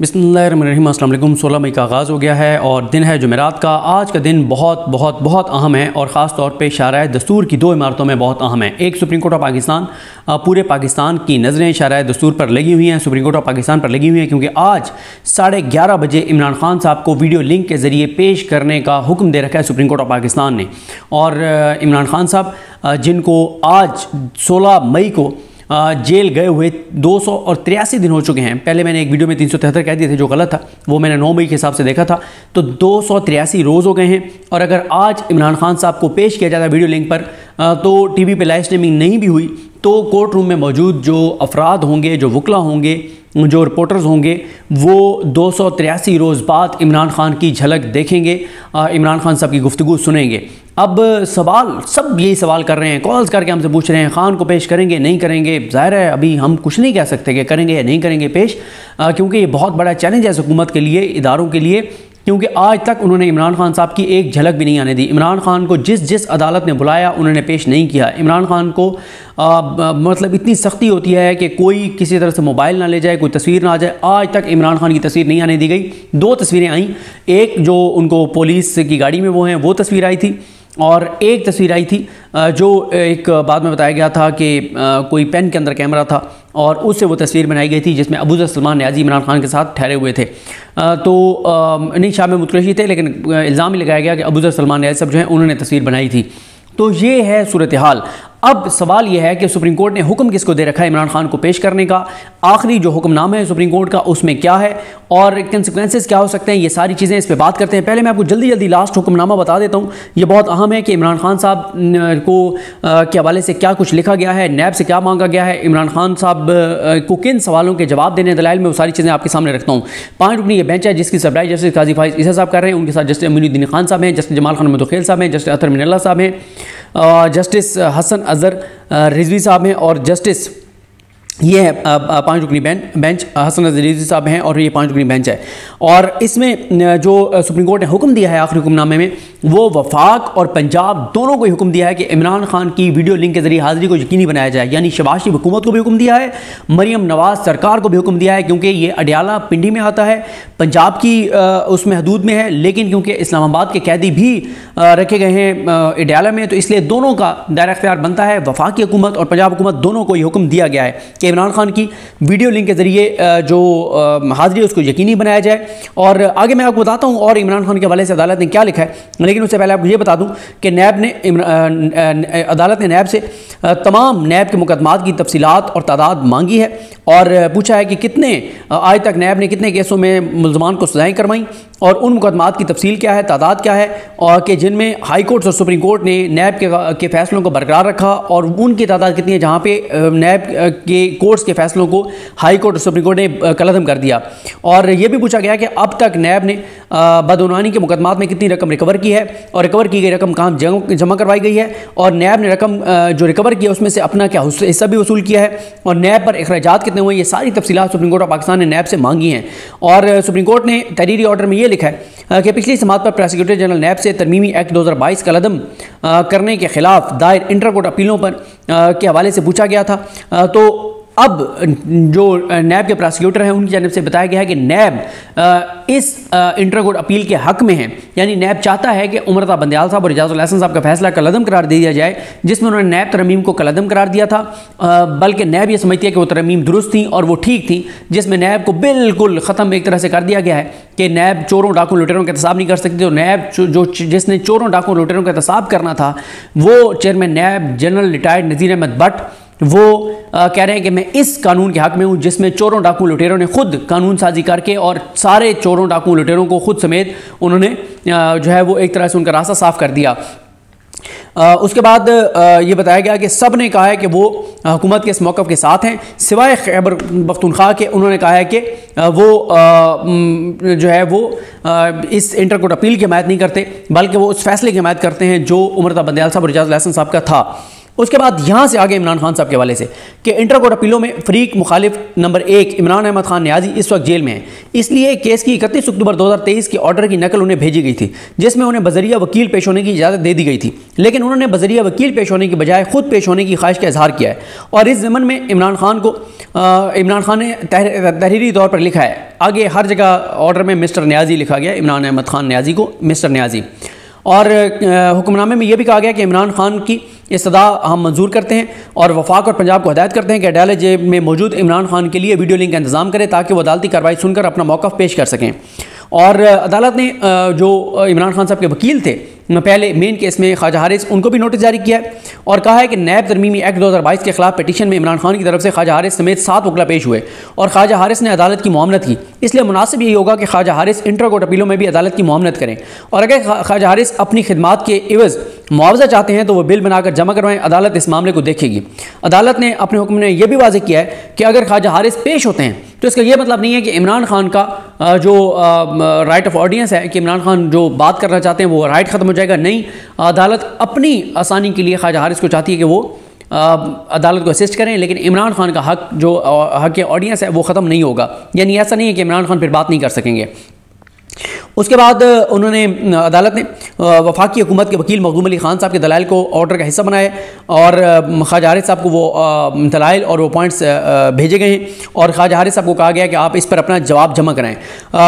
बिस्मिल्लाहिर्रहमानिर्रहीम। अस्सलाम वालेकुम। 16 मई का आगाज़ हो गया है और दिन है जुमेरात का। आज का दिन बहुत बहुत बहुत अहम है और ख़ास तौर पे शाराए दस्तूर की दो इमारतों में बहुत अहम है। एक सुप्रीम कोर्ट ऑफ पाकिस्तान, पूरे पाकिस्तान की नज़रें शाराए दस्तूर पर लगी हुई हैं, सुप्रीम कोर्ट ऑफ पाकिस्तान पर लगी हुई हैं, क्योंकि आज 11:30 बजे इमरान खान साहब को वीडियो लिंक के ज़रिए पेश करने का हुक्म दे रखा है सुप्रीम कोर्ट ऑफ पाकिस्तान ने। और इमरान खान साहब जिनको आज 16 मई को जेल गए हुए 283 दिन हो चुके हैं। पहले मैंने एक वीडियो में 373 कह दिए थे, जो गलत था, वो मैंने 9 मई के हिसाब से देखा था। तो 283 रोज़ हो गए हैं। और अगर आज इमरान खान साहब को पेश किया जाता है वीडियो लिंक पर, तो टीवी पे लाइव स्ट्रीमिंग नहीं भी हुई, तो कोर्ट रूम में मौजूद जो अफराद होंगे, जो वकला होंगे, जो रिपोर्टर्स होंगे, वो 283 रोज़ बाद इमरान खान की झलक देखेंगे, इमरान खान साहब की गुफ्तगू सुनेंगे। अब सब यही सवाल कर रहे हैं, कॉल्स करके हमसे पूछ रहे हैं, खान को पेश करेंगे नहीं करेंगे। ज़ाहिर है अभी हम कुछ नहीं कह सकते कि करेंगे या नहीं करेंगे पेश, क्योंकि ये बहुत बड़ा चैलेंज है हुकूमत के लिए, इदारों के लिए, क्योंकि आज तक उन्होंने इमरान खान साहब की एक झलक भी नहीं आने दी। इमरान खान को जिस अदालत ने बुलाया उन्होंने पेश नहीं किया। इमरान खान को मतलब इतनी सख्ती होती है कि कोई किसी तरह से मोबाइल ना ले जाए, कोई तस्वीर ना आ जाए। आज तक इमरान खान की तस्वीर नहीं आने दी गई। 2 तस्वीरें आईं, एक जो उनको पुलिस की गाड़ी में वो हैं, वो तस्वीर आई थी, और एक तस्वीर आई थी जो एक बाद में बताया गया था कि कोई पेन के अंदर कैमरा था और उससे वो तस्वीर बनाई गई थी, जिसमें अबू ज़र सलमान न्याज़ी इमरान खान के साथ ठहरे हुए थे। तो नहीं, शामिल मुतलशी थे, लेकिन इल्ज़ाम ही लगाया गया कि अबू ज़र सलमान न्याज़ी साहब जो हैं उन्होंने तस्वीर बनाई थी। तो ये है सूरत हाल। अब सवाल यह है कि सुप्रीम कोर्ट ने हुक्म किसको दे रखा है इमरान खान को पेश करने का। आखिरी जो हुक्मनामा है सुप्रीम कोर्ट का, उसमें क्या है और कंसिक्वेंसेस क्या हो सकते हैं, ये सारी चीज़ें इस पे बात करते हैं। पहले मैं आपको जल्दी लास्ट हुक्मनामा बता देता हूँ। ये बहुत अहम है कि इमरान खान साहब को के हवाले से क्या कुछ लिखा गया है, नैब से क्या मांगा गया है, इमरान खान साहब को किन सवालों के जवाब देने दलाइल में, वो सारी चीज़ें आपके सामने रखता हूँ। 5 रुकनी ये बेंच है जिसकी सरबराही जस्टिस काजी फाइज ईसा साहब कर रहे हैं। उनके साथ जस्टिस अमीनुद्दीन खान साहब हैं, जस्टिस जमाल खान मुतखिल साहब हैं, जस्टिस अतर मिनल्ला साहब हैं, जस्टिस हसन अजहर रिजवी साहब हैं, और जस्टिस ये है 5 रुकनी बेंच हसन अजहर रिजवी साहब हैं, और ये 5 रुकनी बेंच है। और इसमें जो सुप्रीम कोर्ट ने हुक्म दिया है आखिरी हुक्मनामे में, वो वफाक और पंजाब दोनों को हुक्म दिया है कि इमरान खान की वीडियो लिंक के जरिए हाजिरी को यकीनी बनाया जाए। यानी शहबाज शरीफ हुकूमत को भी हुक्म दिया है, मरियम नवाज सरकार को भी हुक्म दिया है, क्योंकि ये अडियाला पिंडी में आता है, पंजाब की उसमें हदूद में है, लेकिन क्योंकि इस्लामाबाद के कैदी भी रखे गए हैं अडियाला में, तो इसलिए दोनों का दायरा इख्तियार बनता है। वफाकी हुकूमत और पंजाब हुकूमत दोनों को ये हुक्म दिया गया है कि इमरान खान की वीडियो लिंक के जरिए जो हाजिरी है उसको यकीनी बनाया जाए। और आगे मैं आपको बताता हूँ और इमरान खान के हवाले से अदालत ने क्या लिखा है, लेकिन उससे पहले आपको ये बता दूं कि नैब ने अदालत ने नैब से तमाम नैब के मुकदमात की तफसीलात और तादाद मांगी है, और पूछा है कि कितने आज तक नैब ने कितने केसों में मुल्ज़मान को सज़ाएँ करवाई, और उन मुकदमात की तफसील क्या है, तादाद क्या है, और कि जिनमें हाई कोर्ट और सुप्रीम कोर्ट ने नैब के फ़ैसलों को बरकरार रखा, और उनकी तादाद कितनी है जहाँ पे नैब के कोर्ट्स के फ़ैसलों को हाई कोर्ट और सुप्रीम कोर्ट ने कलअदम कर दिया। और ये भी पूछा गया कि अब तक नैब ने बदउनवानी के मुकदमात में कितनी रकम रिकवर की है, और रिकवर की गई रकम कहाँ जमा करवाई गई है, और नैब ने रकम जो रिकवर की है उसमें से अपना क्या हिस्सा भी वसूल किया है, और नैब पर अखराजात कितने हुए, ये सारी तफसीलात सुप्रीम कोर्ट ऑफ पाकिस्तान ने नैब से मांगी हैं। और सुप्रीम कोर्ट ने तहरीरी ऑर्डर में ये लिखा है कि पिछली समात पर प्रोसिक्यूटर जनरल नैब से तरमीमी एक्ट 2022 का कलअदम करने के खिलाफ दायर इंटर कोर्ट अपीलों पर के हवाले से पूछा गया था। तो अब जो नैब के प्रोसिक्यूटर हैं उनकी जानिब से बताया गया है कि नैब इस इंटर कोर्ट अपील के हक में है। यानी नैब चाहता है कि उमरता बंदयाल साहब और इजाज़ुल हसन साहब का फैसला कलअदम करार दे दिया जाए, जिसमें उन्होंने नैब तरमीम को कलअदम करार दिया था, बल्कि नैब ये समझती है कि वो तरमीम दुरुस्त थी और वो ठीक थी, जिसमें नैब को बिल्कुल ख़त्म एक तरह से कर दिया गया है कि नैब चोरों डाकुओं लुटेरों का एहतसाब नहीं कर सकती। तो नैब जिसने चोरों डाकुओं लुटेरों का एहतसाब करना था, वो चेयरमैन नैब जनरल रिटायर्ड नज़ीर अहमद भट्ट, वो कह रहे हैं कि मैं इस कानून के हक में हूँ जिसमें चोरों डाकू लुटेरों ने खुद कानून साजी करके और सारे चोरों डाकू लुटेरों को खुद समेत उन्होंने जो है वो एक तरह से उनका रास्ता साफ कर दिया। उसके बाद ये बताया गया कि सब ने कहा है कि वो हुकूमत के इस मौक़िफ़ के साथ हैं, सिवाय खैबर पख्तूनख्वा के। उन्होंने कहा है कि वो जो है वो इस इंटर कोर्ट अपील की हिमायत नहीं करते, बल्कि वो उस फैसले की हिमायत करते हैं जो उमरता बंदयाल साहब और इजाज़ुल हसन साहब का था। उसके बाद यहाँ से आगे इमरान खान साहब के हवाले से कि इंटर कोर्ट अपीलों में फरीक मुखालिफ नंबर 1 इमरान अहमद खान नियाजी इस वक्त जेल में है। इसलिए केस की 31 अक्टूबर 2023 के ऑर्डर की नकल उन्हें भेजी गई थी, जिसमें उन्हें बजरिया वकील पेश होने की इजाज़त दे दी गई थी, लेकिन उन्होंने बजरिया वकील पेश होने की बजाय खुद पेश होने की ख्वाहिश का इजहार किया है। और इस ज़मन में इमरान खान ने तहरीरी तौर पर लिखा है, आगे हर जगह ऑर्डर में मिस्टर नियाजी लिखा गया, इमरान अहमद खान नियाजी को मिस्टर नियाजी। और हुक्मनामे में यह भी कहा गया कि इमरान खान की इस्तदा हम मंजूर करते हैं और वफाक और पंजाब को हदायत करते हैं कि अदालत जेल में मौजूद इमरान खान के लिए वीडियो लिंक का इंतजाम करें ताकि वो अदालती कार्रवाई सुनकर अपना मौक़िफ़ पेश कर सकें। और अदालत ने जो इमरान खान साहब के वकील थे पहले मेन केस में ख्वाजा हारिस, उनको भी नोटिस जारी किया है और कहा है कि नैब तरमीमी एक्ट 2022 के खिलाफ पिटीशन में इमरान खान की तरफ से ख्वाजा हारिस समेत 7 वकला पेश हुए और ख्वाजा हारिस ने अदालत की मुआमनत की। इसलिए मुनासिब यही होगा कि ख्वाजा हारिस इंटर कोर्ट अपीलों में भी अदालत की मुआमनत करें और अगर ख्वाजा हारिस अपनी खिदमात के एवज़ मुआवजा चाहते हैं तो वो बिल बनाकर जमा करवाएं, अदालत इस मामले को देखेगी। अदालत ने अपने हुक्म में यह भी वाज़ेह किया है कि अगर ख्वाजा हारिस पेश होते हैं तो इसका यह मतलब नहीं है कि इमरान खान का जो राइट ऑफ ऑडियंस है कि इमरान खान जो बात करना चाहते हैं वो राइट ख़त्म हो जाएगा। नहीं, अदालत अपनी आसानी के लिए ख्वाजा हारिस को चाहती है कि वो अदालत को असिस्ट करें, लेकिन इमरान खान का हक जो हक ऑडियंस है वो ख़त्म नहीं होगा। यानी ऐसा नहीं है कि इमरान खान फिर बात नहीं कर सकेंगे। उसके बाद उन्होंने अदालत ने वफाकी हुकूमत के वकील मखदूम अली खान साहब के दलाइल को ऑर्डर का हिस्सा बनाया और ख्वाजा हारिस साहब को वो दलाइल और वो पॉइंट्स भेजे गए हैं और ख्वाजा हारिस साहब को कहा गया कि आप इस पर अपना जवाब जमा कराएं।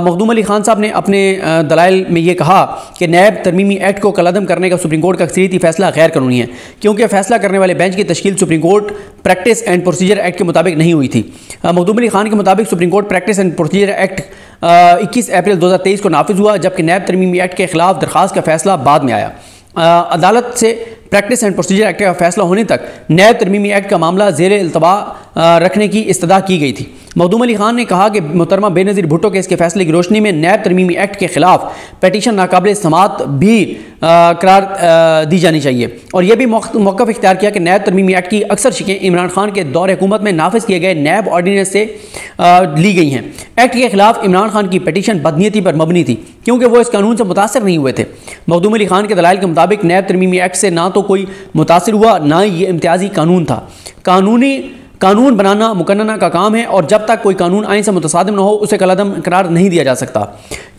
मखदूम अली खान साहब ने अपने दलाइल में ये कहा कि नैब तरमीमी एक्ट को कलअदम करने का सुप्रीम कोर्ट का अक्सरियती फैसला गैर कानूनी है, क्योंकि फैसला करने वाले बेंच की तश्कील supreme court practice and procedure act के मुताबिक नहीं हुई थी। मखदूम अली खान के मुताबिक supreme court practice and procedure act 21 अप्रैल 2023 को नाफिज हुआ, जबकि नैब तरमीमी एक्ट के खिलाफ दरख्वास्त का फैसला बाद में आया। अदालत से प्रैक्टिस एंड प्रोसीजर एक्ट का फैसला होने तक नैब तरमीमी एक्ट का मामला ज़ेर इल्तवा रखने की इस्तदा की गई थी। मखदूम अली खान ने कहा कि मोहतरमा बेनज़ीर भुट्टो केस के फैसले की रोशनी में नैब तरमीमी एक्ट के खिलाफ पटिशन नाकाबिल समाअत भी करार दी जानी चाहिए और यह भी मौक़िफ़ इख्तियार किया कि नैब तरमीमी एक्ट की अक्सर शिकें इमरान खान के दौर हुकूमत में नाफिज किए गए नैब ऑर्डीनेंस से ली गई हैं। एक्ट के खिलाफ इमरान खान की पटिशन बदनीयती पर मबनी थी, क्योंकि वो इस कानून से मुतासर नहीं हुए थे। मखदूम अली खान के दलाइल के मुताबिक नैब तरमीमी एक्ट से ना तो कोई मुतासिर हुआ, ना ही ये इम्तियाजी कानून था। कानून बनाना मुकन्नना का काम है और जब तक कोई कानून आइन से मुतसादिम न हो उसे कलअदम करार नहीं दिया जा सकता।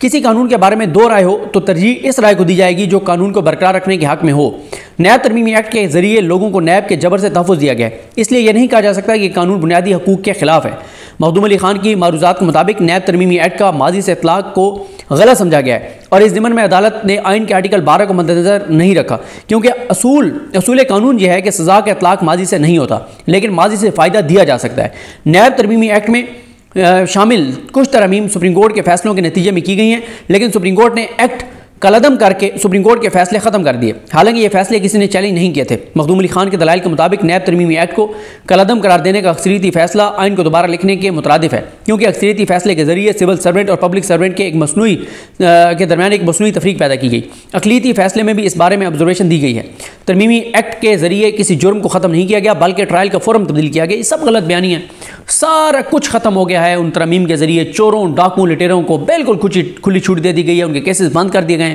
किसी कानून के बारे में दो राय हो तो तरजीह इस राय को दी जाएगी जो कानून को बरकरार रखने के हक में हो। नैब तरमीमी एक्ट के जरिए लोगों को नैब के जबर से तहफ़्फ़ुज़ दिया गया है, इसलिए यह नहीं कहा जा सकता कि कानून बुनियादी हकूक़ के खिलाफ है। मखदूम अली खान की मारूज़ात के मुताबिक नैब तरमीमी एक्ट का माजी से इतलाक़ को गलत समझा गया है और इस ज़िमन में अदालत ने आइन के आर्टिकल 12 को मद्देनज़र नहीं रखा, क्योंकि असूल कानून यह है कि सज़ा का इतलाक़ माजी से नहीं होता, लेकिन माजी से फ़ायदा दिया जा सकता है। नैब तरमीमी एक्ट में शामिल कुछ तरमीम सुप्रीम कोर्ट के फैसलों के नतीजे में की गई हैं, लेकिन सुप्रीम कोर्ट ने एक्ट कलअदम करके सुप्रीम कोर्ट के फैसले ख़त्म कर दिए, हालांकि ये फैसले किसी ने चैलेंज नहीं किए थे। मखदूम अली खान के दलाइल के मुताबिक नैब तरमीमी एक्ट को कलअदम करार देने का अक्सरियती फैसला आइन को दोबारा लिखने के मुतरादिफ है, क्योंकि अक्सरियती फैसले के जरिए सिविल सर्वेंट और पब्लिक सर्वेंट के दरमियान एक मसनूई तफरीक पैदा की गई। अक़लियती फैसले में भी इस बारे में ऑब्जर्वेशन दी गई है। तरमीमी एक्ट के जरिए किसी जुर्म को ख़त्म नहीं किया गया, बल्कि ट्रायल का फोरम तब्दील किया गया। ये सब गलत बयानी है, सारा कुछ ख़त्म हो गया है। उन तरमीम के जरिए चोरों डाकुओं लुटेरों को बिल्कुल खुली छूट दे दी गई है, उनके केसेस बंद कर दिए गए हैं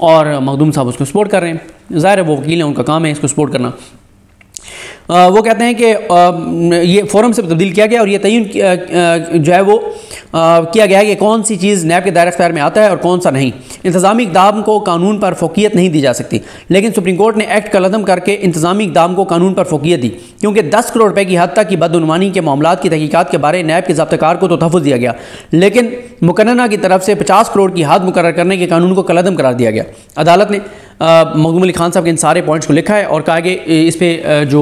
और मखदूम साहब उसको सपोर्ट कर रहे हैं। ज़ाहिर है वो वकील हैं, उनका काम है इसको सपोर्ट करना। वो कहते हैं कि ये फोरम से तब्दील किया गया और ये तयन जो है वो किया गया है कि कौन सी चीज़ नैब के दायरे इख्तियार में आता है और कौन सा नहीं। इंतज़ामी इक़दाम को कानून पर फ़ौक़ियत नहीं दी जा सकती, लेकिन सुप्रीम कोर्ट ने एक्ट कलअदम करके इंतज़ामी इक़दाम को कानून पर फ़ौक़ियत दी, क्योंकि 10 करोड़ रुपये की हद तक की बदउनवानी के मामलात की तहक़ीक़ात के बारे नैब के ज़ाब्तेकार को तो तहफ़्फ़ुज़ दिया गया, लेकिन मुकन्नना की तरफ से 50 करोड़ की हद मुकर्रर करने के कानून को कलअदम करार दिया गया। अदालत ने मखदूम अली खान साहब के इन सारे पॉइंट्स को लिखा है और कहा कि इस पर जो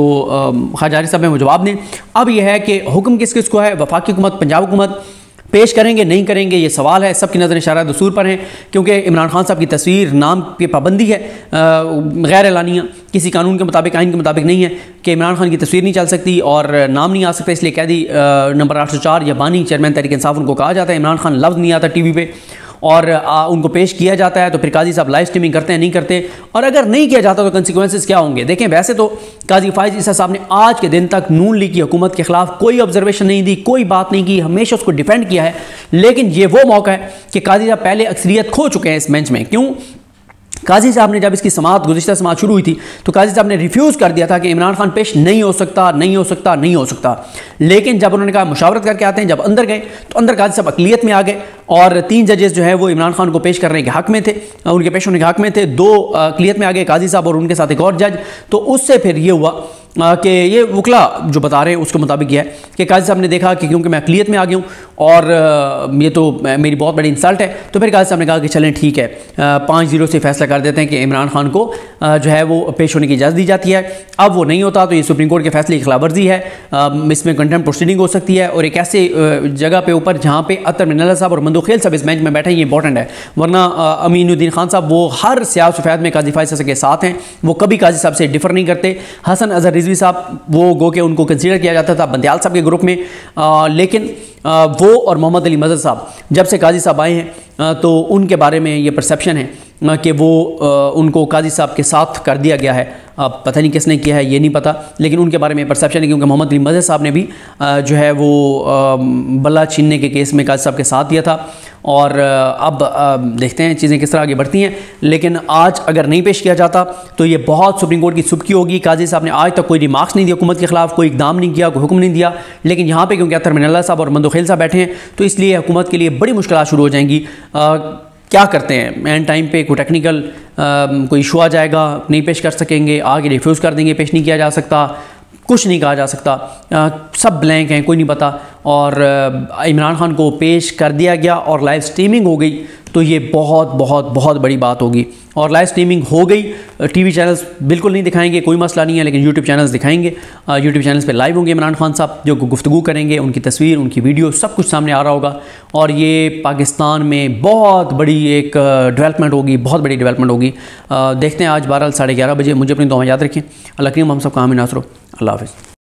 ख्वाजा हारिस साहब हैं वो जवाब दें। अब यह है कि हुक्म किस किस को है, वफाकी हुकूमत पंजाब हुकूमत पेश करेंगे नहीं करेंगे, ये सवाल है। सबकी नज़र इशारा दस्तूर पर हैं, क्योंकि इमरान खान साहब की तस्वीर नाम की पाबंदी है गैर एलानिया, किसी कानून के मुताबिक आइन के मुताबिक नहीं है कि इमरान खान की तस्वीर नहीं चल सकती और नाम नहीं आ सकता। इसलिए कैदी नंबर 804 या बानी चेयरमैन तहरीक इंसाफ उनको कहा जाता है। इमरान खान लफ्ज़ नहीं आता टीवी पे और उनको पेश किया जाता है, तो फिर काजी साहब लाइव स्ट्रीमिंग करते हैं नहीं करते, और अगर नहीं किया जाता तो कंसिक्वेंसेस क्या होंगे। देखें, वैसे तो काजी फाइज ईसा साहब ने आज के दिन तक नून लीग की हुकूमत के खिलाफ कोई ऑब्जर्वेशन नहीं दी, कोई बात नहीं की, हमेशा उसको डिफेंड किया है। लेकिन ये वो मौका है कि काजी साहब पहले अक्सरियत खो चुके हैं इस बेंच में। क्यों? काजी साहब ने जब इसकी समाअत गुज़िश्ता समाअत शुरू हुई थी तो काजी साहब ने रिफ्यूज़ कर दिया था कि इमरान खान पेश नहीं हो सकता, नहीं हो सकता, नहीं हो सकता। लेकिन जब उन्होंने कहा मुशावरत करके आते हैं, जब अंदर गए तो अंदर काजी साहब अक़लियत में आ गए और 3 जजेस जो है वो इमरान खान को पेश करने के हक़ में थे, उनके पेश होने के हक़ में थे। 2 अक़लियत में आ गए, काजी साहब और उनके साथ एक और जज। तो उससे फिर ये हुआ कि ये वकला जो बता रहे हैं उसके मुताबिक यह है कि काजी साहब ने देखा कि क्योंकि मैं अक़लियत में आ गया हूँ और ये तो मेरी बहुत बड़ी इंसल्ट है, तो फिर काजी साहब ने कहा कि चलें ठीक है, 5-0 से फैसला कर देते हैं कि इमरान खान को जो है वो पेश होने की इजाज़त दी जाती है। अब वो नहीं होता तो ये सुप्रीम कोर्ट के फैसले की खिलाफवर्जी है, इसमें कंटेम्प्ट प्रोसीडिंग हो सकती है। और एक ऐसे जगह पे ऊपर जहाँ पे अतर मिनल्ला साहब और मंदोखेल साहब इस बेंच में बैठे हैं, ये इंपॉर्टेंट है। वरना अमीनुद्दीन खान साहब वो हर सियाह सफ़ेद में काजी फायज़ के साथ हैं, वो कभी काजी साहब से डिफ़र नहीं करते। हसन अज़हर रिजवी साहब वो गो के उनको कंसीडर किया जाता था बंदियाल साहब के ग्रुप में, लेकिन वो और मोहम्मद अली मजहर साहब जब से काजी साहब आए हैं तो उनके बारे में ये परसेप्शन है कि वो उनको काजी साहब के साथ कर दिया गया है। अब पता नहीं किसने किया है, ये नहीं पता, लेकिन उनके बारे में परसेप्शन है क्योंकि मोहम्मद अली मजहर साहब ने भी जो है वो बल्ला छीनने के केस में काजी साहब के साथ दिया था। और अब देखते हैं चीज़ें किस तरह आगे बढ़ती हैं। लेकिन आज अगर नहीं पेश किया जाता तो ये बहुत सुप्रीम कोर्ट की सुबकी होगी। काजी साहब ने आज तक कोई रिमार्क्स नहीं दिया हुकूमत के खिलाफ, कोई इकदाम नहीं किया, कोई हुक्म नहीं दिया। लेकिन यहाँ पे क्योंकि अतर मिनल्ला साहब और मंदोखेल साहब बैठे हैं तो इसलिए हुकूमत के लिए बड़ी मुश्किल शुरू हो जाएंगी। क्या करते हैं, एंड टाइम पे कोई टेक्निकल कोई इशू आ जाएगा, नहीं पेश कर सकेंगे, आगे रिफ्यूज़ कर देंगे, पेश नहीं किया जा सकता, कुछ नहीं कहा जा सकता, सब ब्लैंक हैं, कोई नहीं पता। और इमरान खान को पेश कर दिया गया और लाइव स्ट्रीमिंग हो गई तो ये बहुत बहुत बहुत बड़ी बात होगी। और लाइव स्ट्रीमिंग हो गई, टीवी चैनल्स बिल्कुल नहीं दिखाएंगे, कोई मसला नहीं है, लेकिन यूट्यूब चैनल्स दिखाएंगे। यूट्यूब चैनल्स पे लाइव होंगे इमरान खान साहब जो गुफ्तगू करेंगे, उनकी तस्वीर, उनकी वीडियो सब कुछ सामने आ रहा होगा। और ये पाकिस्तान में बहुत बड़ी एक डेवलपमेंट होगी, बहुत बड़ी डेवलपमेंट होगी। देखते हैं आज 12 साढ़े 11 बजे। मुझे अपनी दुआ में याद रखें। अल्लाह करीम हम सब का आमीन नासरो। अल्लाह हाफ़िज़।